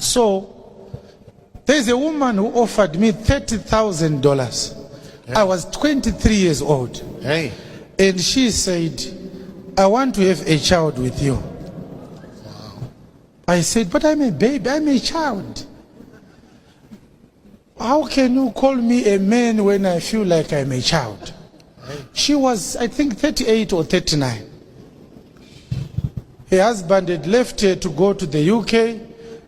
So there's a woman who offered me $30,000. I was 23 years old. Hey. And she said, I want to have a child with you. Wow. I said, but I'm a baby, I'm a child. How can you call me a man when I feel like I'm a child? She was, I think, 38 or 39. Her husband had left her to go to the UK.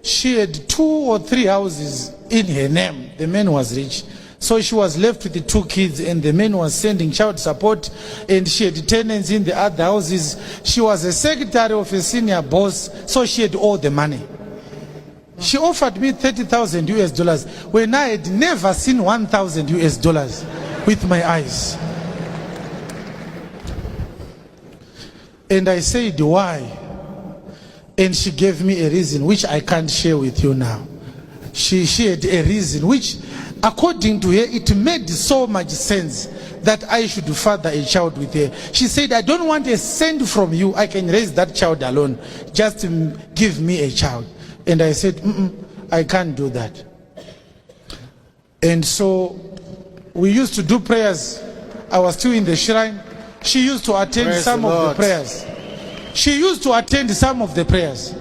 She had 2 or 3 houses in her name. The man was rich. So she was left with the 2 kids, and the man was sending child support, and she had tenants in the other houses. She was a secretary of a senior boss, so she had all the money. She offered me $30,000 when I had never seen $1,000 with my eyes. And I said, why? And she gave me a reason which I can't share with you now. She had a reason which, according to her, it made so much sense that I should father a child with her. She said, I don't want a cent from you. I can raise that child alone. Just give me a child. And I said, I can't do that. And so we used to do prayers. I was still in the shrine. She used to attend Praise some of the prayers. She used to attend some of the prayers.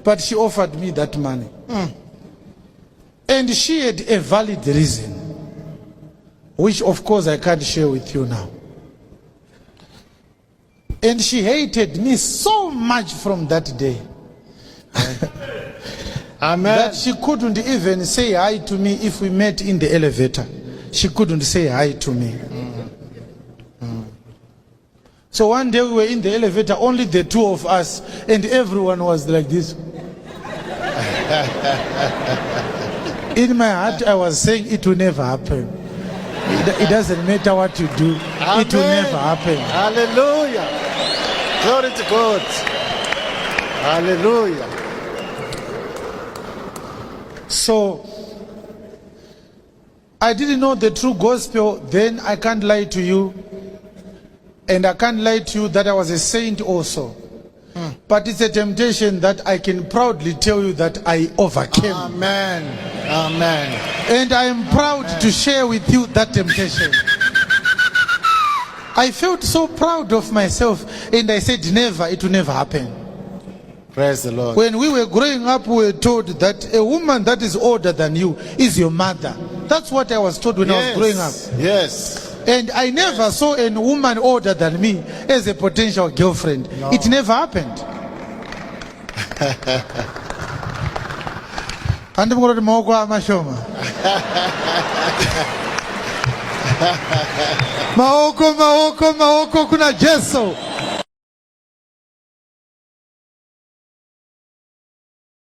But she offered me that money. And she had a valid reason, which of course I can't share with you now. And she hated me so much from that day. Amen. That she couldn't even say hi to me if we met in the elevator. She couldn't say hi to me. So one day we were in the elevator, only the 2 of us, and everyone was like this. In my heart, I was saying it will never happen. It doesn't matter what you do. Amen. It will never happen. Hallelujah. Glory to God. Hallelujah. So, I didn't know the true gospel then. I can't lie to you. And I can't lie to you that I was a saint also. But it's a temptation that I can proudly tell you that I overcame. Amen. Amen. And I am proud to share with you that temptation. I felt so proud of myself, and I said, never, it will never happen. Praise the Lord. When we were growing up, we were told that a woman that is older than you is your mother. That's what I was told when I was growing up. Yes. And I never saw a woman older than me as a potential girlfriend. No. It never happened. Maoko kuna Jesu.